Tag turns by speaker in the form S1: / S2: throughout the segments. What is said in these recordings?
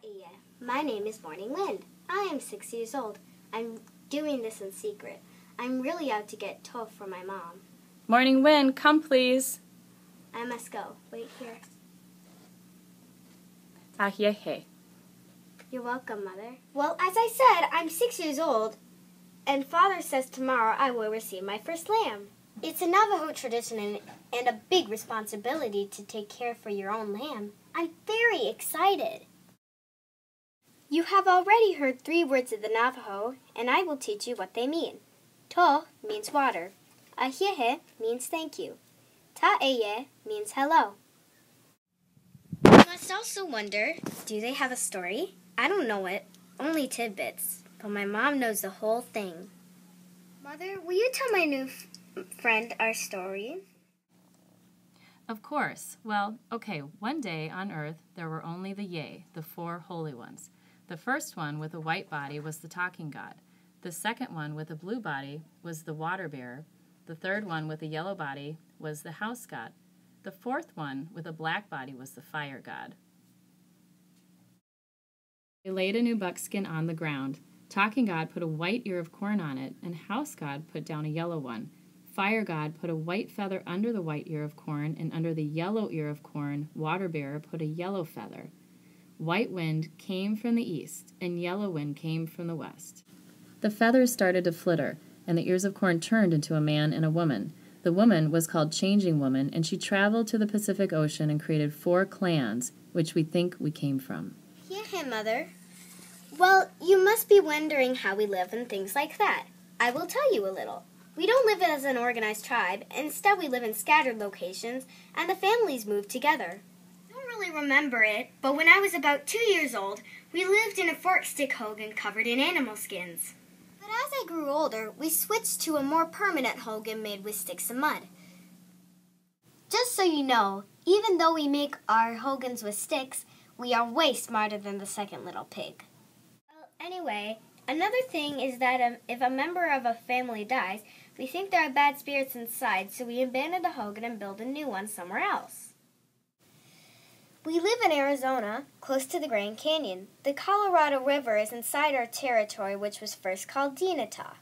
S1: Ta'ia. My name is Morning Wind. I am 6 years old. I'm doing this in secret. I'm really out to get tough for my mom.
S2: Morning Wind, come please.
S1: I must go. Wait here.
S2: Ahiehe.
S1: You're welcome, Mother. Well, as I said, I'm 6 years old, and Father says tomorrow I will receive my first lamb. It's a Navajo tradition and a big responsibility to take care for your own lamb. I'm very excited. You have already heard 3 words of the Navajo, and I will teach you what they mean. To means water. Ahiehe means thank you. Ta'eye means hello. You must also wonder, do they have a story? I don't know it, only tidbits, but my mom knows the whole thing. Mother, will you tell my new friend our story?
S2: Of course. Well, okay, one day on Earth there were only the Ye, the 4 holy ones. The first one with a white body was the talking god. The second one with a blue body was the water bearer. The third one with a yellow body was the house god. The fourth one with a black body was the fire god. They laid a new buckskin on the ground. Talking god put a white ear of corn on it, and house god put down a yellow one. Fire god put a white feather under the white ear of corn, and under the yellow ear of corn, water bearer put a yellow feather. White wind came from the east, and yellow wind came from the west. The feathers started to flitter, and the ears of corn turned into a man and a woman. The woman was called Changing Woman, and she traveled to the Pacific Ocean and created 4 clans, which we think we came from.
S1: Yeah, Mother. Well, you must be wondering how we live and things like that. I will tell you a little. We don't live as an organized tribe. Instead, we live in scattered locations, and the families move together. I don't really remember it, but when I was about 2 years old, we lived in a fork stick hogan covered in animal skins. But as I grew older, we switched to a more permanent hogan made with sticks and mud. Just so you know, even though we make our hogans with sticks, we are way smarter than the second little pig. Well, anyway, another thing is that if a member of a family dies, we think there are bad spirits inside, so we abandon the hogan and build a new one somewhere else. We live in Arizona, close to the Grand Canyon. The Colorado River is inside our territory, which was first called Dinata.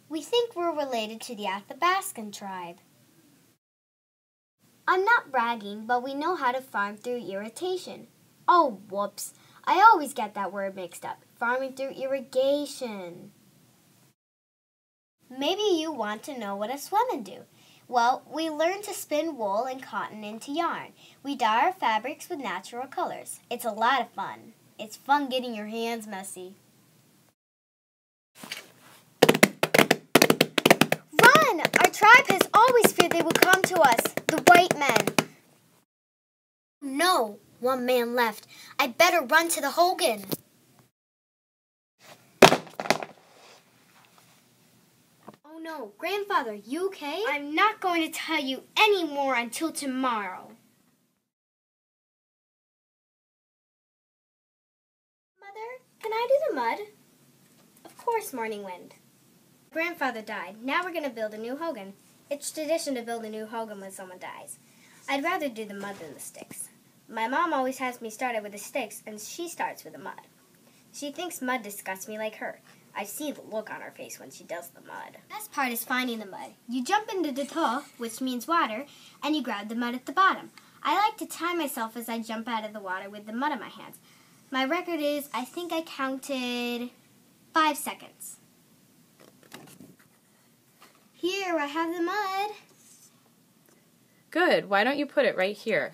S1: We think we're related to the Athabascan tribe. I'm not bragging, but we know how to farm through irrigation. Oh, whoops. I always get that word mixed up. Farming through irrigation. Maybe you want to know what us women do. Well, we learn to spin wool and cotton into yarn. We dye our fabrics with natural colors. It's a lot of fun. It's fun getting your hands messy. Run! Our tribe has always feared they would come to us, the white men. No, one man left. I'd better run to the hogan. Oh no, Grandfather, you okay? I'm not going to tell you any more until tomorrow. Mother, can I do the mud? Of course, Morning Wind. Grandfather died. Now we're going to build a new hogan. It's tradition to build a new hogan when someone dies. I'd rather do the mud than the sticks. My mom always has me start it with the sticks, and she starts with the mud. She thinks mud disgusts me like her. I see the look on her face when she does the mud. The best part is finding the mud. You jump into the to, which means water, and you grab the mud at the bottom. I like to time myself as I jump out of the water with the mud in my hands. My record is, I think I counted 5 seconds. Here, I have the mud.
S2: Good. Why don't you put it right here?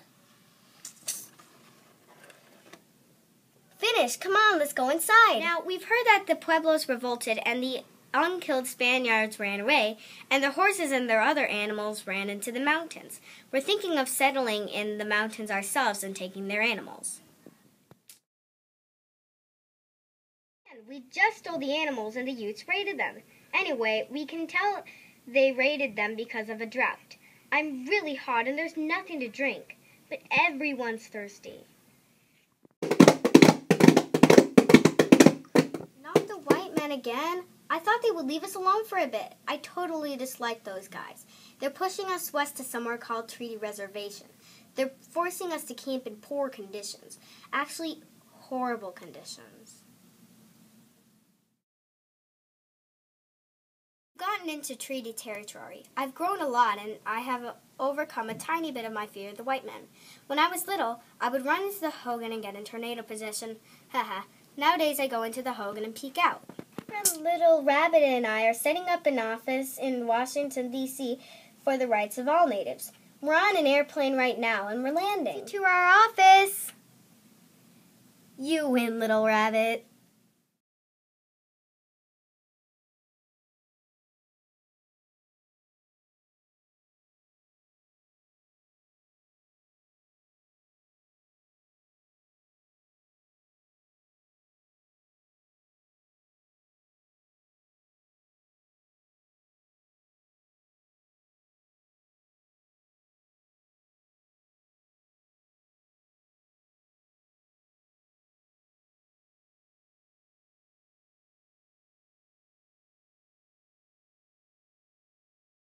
S1: Finished. Come on, let's go inside. Now, we've heard that the Pueblos revolted and the unkilled Spaniards ran away, and their horses and their other animals ran into the mountains. We're thinking of settling in the mountains ourselves and taking their animals. We just stole the animals and the Utes raided them. Anyway, we can tell they raided them because of a drought. I'm really hot and there's nothing to drink, but everyone's thirsty. Not the white men again. I thought they would leave us alone for a bit. I totally dislike those guys. They're pushing us west to somewhere called Treaty Reservation. They're forcing us to camp in poor conditions. Actually, horrible conditions. I've gotten into treaty territory. I've grown a lot, and I have overcome a tiny bit of my fear of the white men. When I was little, I would run into the hogan and get in tornado position. Haha. Nowadays, I go into the hogan and peek out. Little Rabbit and I are setting up an office in Washington, D.C. for the rights of all natives. We're on an airplane right now, and we're landing. To our office! You win, Little Rabbit.